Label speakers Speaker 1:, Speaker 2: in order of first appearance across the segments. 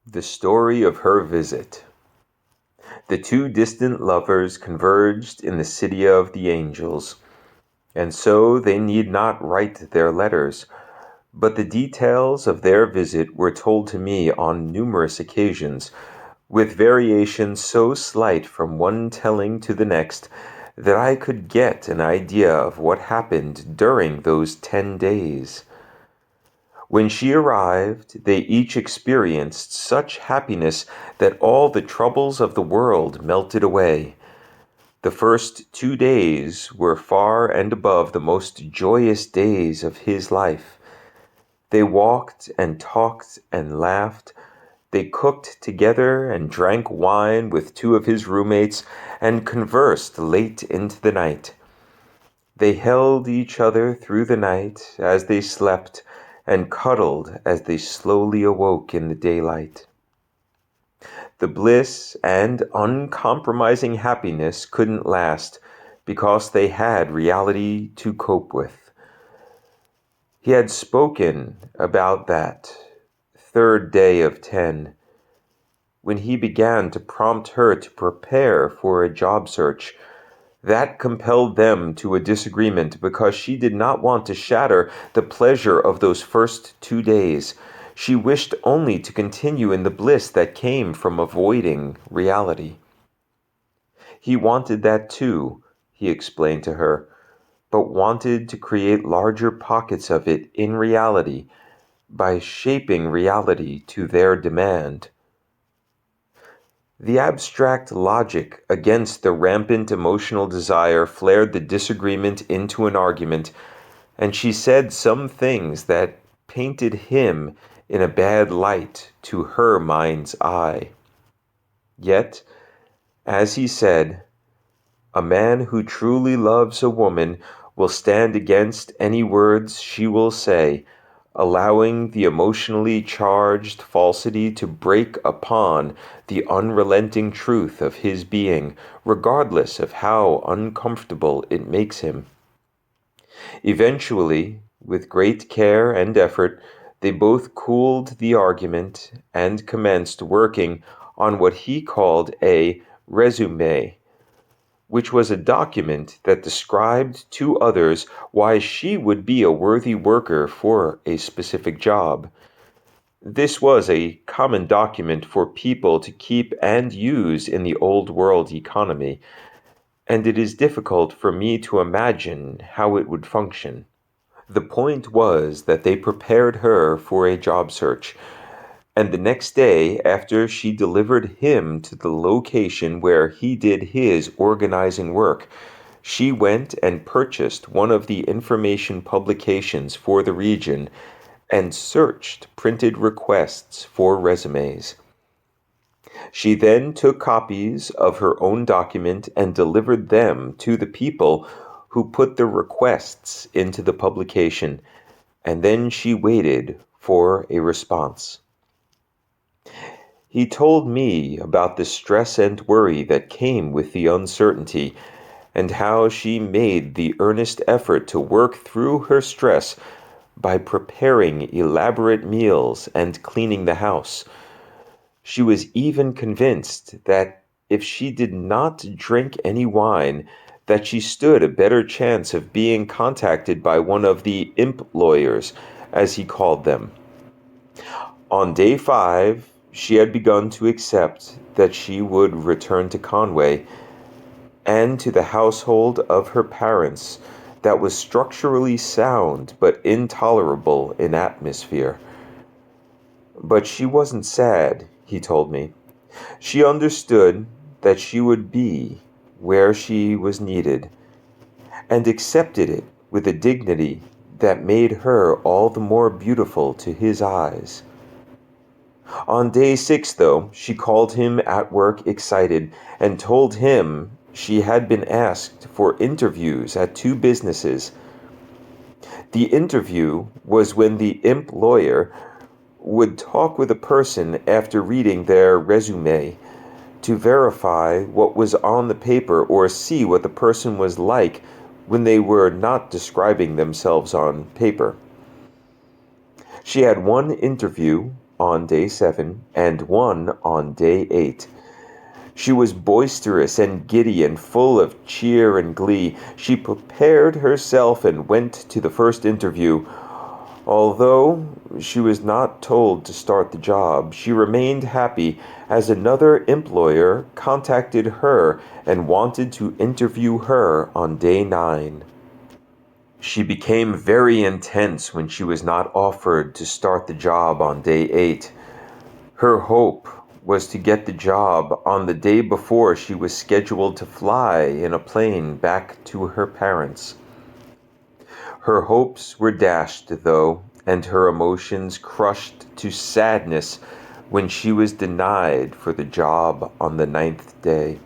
Speaker 1: The story of her visit. The two distant lovers converged in the city of the angels, and so they need not write their letters, but the details of their visit were told to me on numerous occasions, with variations so slight from one telling to the next that I could get an idea of what happened during those 10 days. When she arrived, they each experienced such happiness that all the troubles of the world melted away. The first 2 days were far and above the most joyous days of his life. They walked and talked and laughed. They cooked together and drank wine with two of his roommates and conversed late into the night. They held each other through the night as they slept and cuddled as they slowly awoke in the daylight. The bliss and uncompromising happiness couldn't last because they had reality to cope with. He had spoken about that third day of 10 when he began to prompt her to prepare for a job search. That compelled them to a disagreement because she did not want to shatter the pleasure of those first 2 days. She wished only to continue in the bliss that came from avoiding reality. He wanted that too, he explained to her, but wanted to create larger pockets of it in reality by shaping reality to their demand. The abstract logic against the rampant emotional desire flared the disagreement into an argument, and she said some things that painted him in a bad light to her mind's eye. Yet, as he said, a man who truly loves a woman will stand against any words she will say, allowing the emotionally charged falsity to break upon the unrelenting truth of his being, regardless of how uncomfortable it makes him. Eventually, with great care and effort, they both cooled the argument and commenced working on what he called a resume, which was a document that described to others why she would be a worthy worker for a specific job. This was a common document for people to keep and use in the old world economy, and it is difficult for me to imagine how it would function. The point was that they prepared her for a job search, and the next day, after she delivered him to the location where he did his organizing work, she went and purchased one of the information publications for the region and searched printed requests for resumes. She then took copies of her own document and delivered them to the people who put the requests into the publication, and then she waited for a response. He told me about the stress and worry that came with the uncertainty, and how she made the earnest effort to work through her stress by preparing elaborate meals and cleaning the house. She was even convinced that if she did not drink any wine, that she stood a better chance of being contacted by one of the imp lawyers, as he called them. On day 5, she had begun to accept that she would return to Conway and to the household of her parents that was structurally sound but intolerable in atmosphere. But she wasn't sad, he told me. She understood that she would be where she was needed, and accepted it with a dignity that made her all the more beautiful to his eyes. On day 6, though, she called him at work excited and told him she had been asked for interviews at 2 businesses. The interview was when the imp lawyer would talk with a person after reading their resume to verify what was on the paper or see what the person was like when they were not describing themselves on paper. She had one interview on day 7 and 1 on day 8. She was boisterous and giddy and full of cheer and glee. She prepared herself and went to the first interview. Although she was not told to start the job, she remained happy as another employer contacted her and wanted to interview her on day 9. She became very intense when she was not offered to start the job on day 8. Her hope was to get the job on the day before she was scheduled to fly in a plane back to her parents. Her hopes were dashed, though, and her emotions crushed to sadness when she was denied for the job on the 9th day.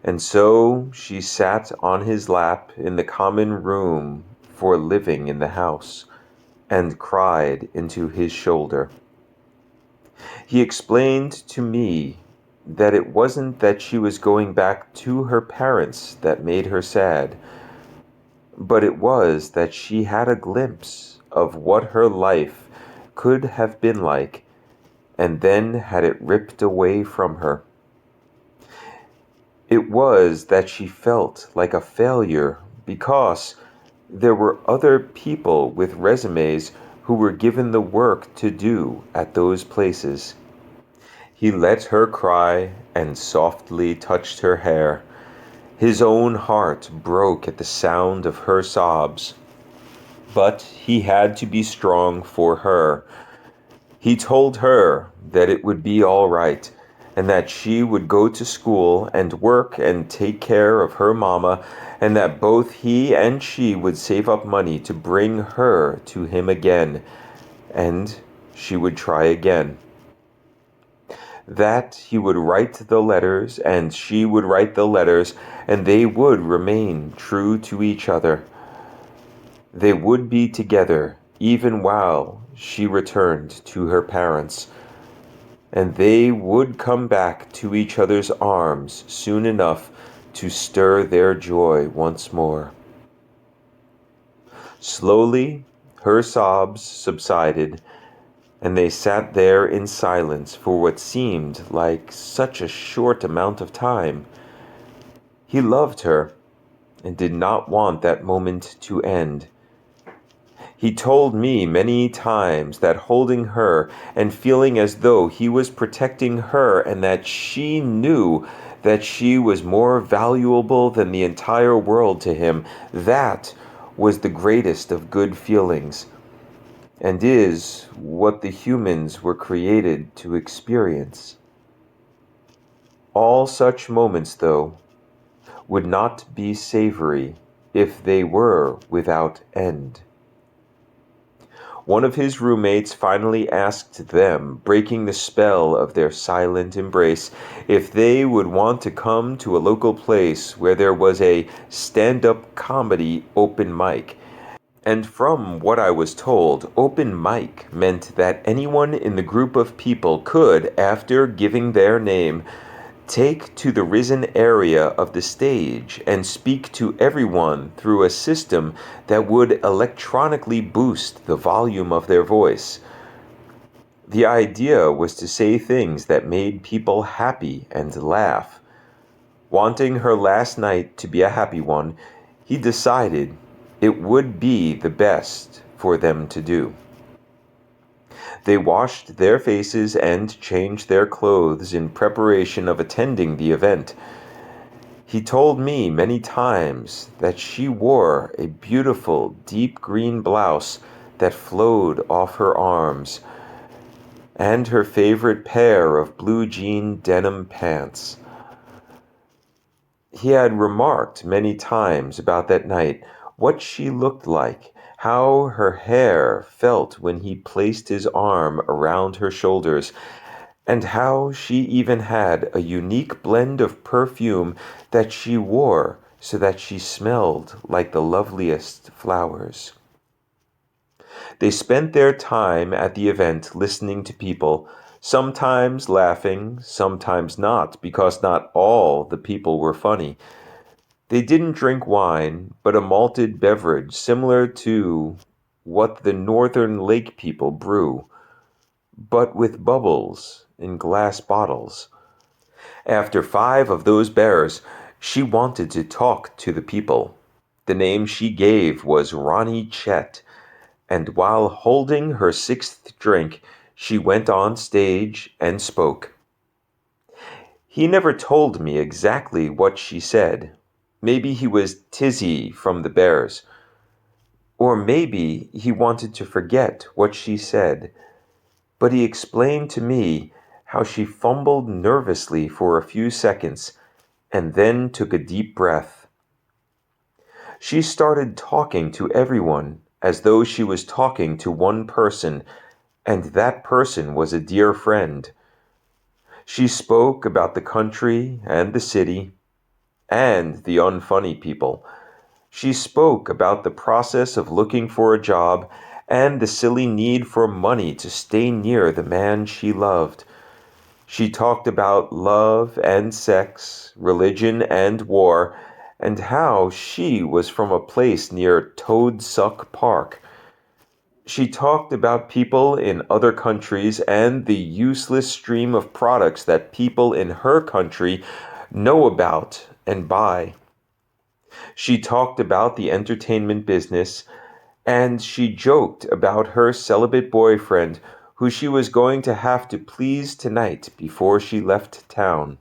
Speaker 1: And so she sat on his lap in the common room for living in the house and cried into his shoulder. He explained to me that it wasn't that she was going back to her parents that made her sad, but it was that she had a glimpse of what her life could have been like, and then had it ripped away from her. It was that she felt like a failure because there were other people with resumes who were given the work to do at those places. He let her cry and softly touched her hair. His own heart broke at the sound of her sobs. But he had to be strong for her. He told her that it would be all right, and that she would go to school and work and take care of her mama, and that both he and she would save up money to bring her to him again, and she would try again. That he would write the letters and she would write the letters, and they would remain true to each other. They would be together even while she returned to her parents, and they would come back to each other's arms soon enough to stir their joy once more. Slowly, her sobs subsided, and they sat there in silence for what seemed like such a short amount of time. He loved her and did not want that moment to end. He told me many times that holding her and feeling as though he was protecting her and that she knew that she was more valuable than the entire world to him, that was the greatest of good feelings, and is what the humans were created to experience. All such moments, though, would not be savory if they were without end. One of his roommates finally asked them, breaking the spell of their silent embrace, if they would want to come to a local place where there was a stand-up comedy open mic. And from what I was told, open mic meant that anyone in the group of people could, after giving their name, take to the risen area of the stage and speak to everyone through a system that would electronically boost the volume of their voice. The idea was to say things that made people happy and laugh. Wanting her last night to be a happy one, he decided it would be the best for them to do. They washed their faces and changed their clothes in preparation of attending the event. He told me many times that she wore a beautiful deep green blouse that flowed off her arms, and her favorite pair of blue jean denim pants. He had remarked many times about that night what she looked like, how her hair felt when he placed his arm around her shoulders, and how she even had a unique blend of perfume that she wore so that she smelled like the loveliest flowers. They spent their time at the event listening to people, sometimes laughing, sometimes not, because not all the people were funny. They didn't drink wine, but a malted beverage similar to what the Northern Lake people brew. but with bubbles in glass bottles. After 5 of those bears, she wanted to talk to the people. The name she gave was Ronnie Chet, and while holding her 6th drink, she went on stage and spoke. He never told me exactly what she said. Maybe he was tizzy from the bears. Or maybe he wanted to forget what she said. But he explained to me how she fumbled nervously for a few seconds and then took a deep breath. She started talking to everyone as though she was talking to one person, and that person was a dear friend. She spoke about the country and the city and the unfunny people. She spoke about the process of looking for a job and the silly need for money to stay near the man she loved. She talked about love and sex, religion and war, and how she was from a place near Toadsuck Park. She talked about people in other countries and the useless stream of products that people in her country know about and buy. She talked about the entertainment business, and she joked about her celibate boyfriend who she was going to have to please tonight before she left town.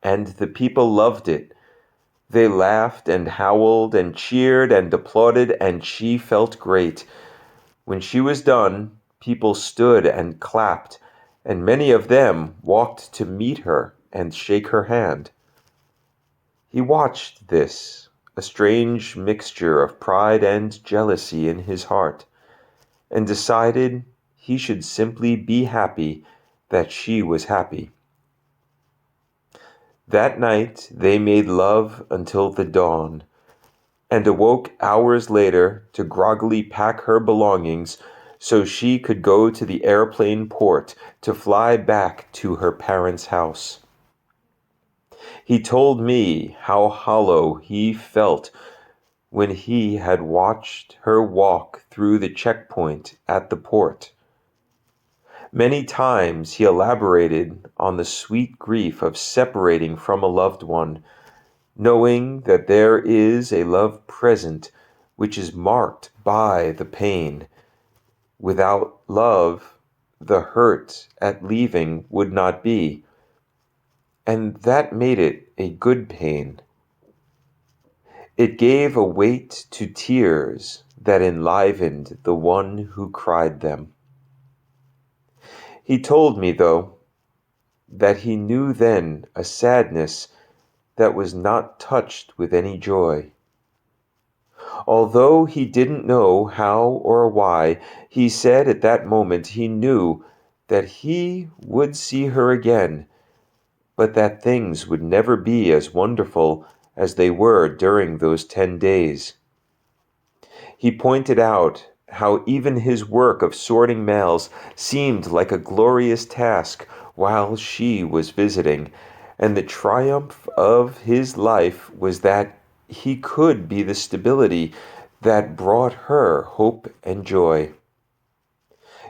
Speaker 1: And the people loved it. They laughed and howled and cheered and applauded, and she felt great. When she was done, people stood and clapped, and many of them walked to meet her and shake her hand. He watched this, a strange mixture of pride and jealousy in his heart, and decided he should simply be happy that she was happy. That night they made love until the dawn, and awoke hours later to groggily pack her belongings so she could go to the airplane port to fly back to her parents' house. He told me how hollow he felt when he had watched her walk through the checkpoint at the port. Many times he elaborated on the sweet grief of separating from a loved one, knowing that there is a love present which is marked by the pain. Without love, the hurt at leaving would not be, and that made it a good pain. It gave a weight to tears that enlivened the one who cried them. He told me, though, that he knew then a sadness that was not touched with any joy. Although he didn't know how or why, he said at that moment he knew that he would see her again, but that things would never be as wonderful as they were during those 10 days. He pointed out how even his work of sorting mails seemed like a glorious task while she was visiting, and the triumph of his life was that he could be the stability that brought her hope and joy.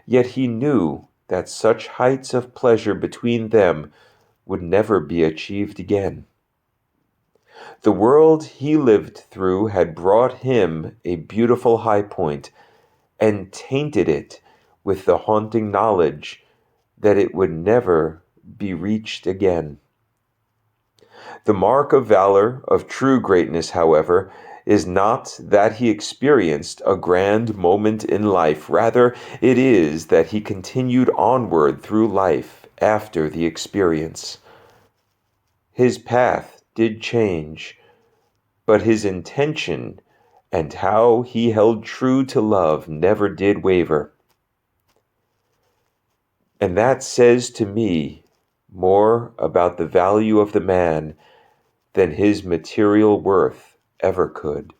Speaker 1: Yet he knew that such heights of pleasure between them would never be achieved again. The world he lived through had brought him a beautiful high point and tainted it with the haunting knowledge that it would never be reached again. The mark of valor, of true greatness, however, is not that he experienced a grand moment in life. Rather, it is that he continued onward through life after the experience. His path did change, but his intention and how he held true to love never did waver. And that says to me more about the value of the man than his material worth ever could.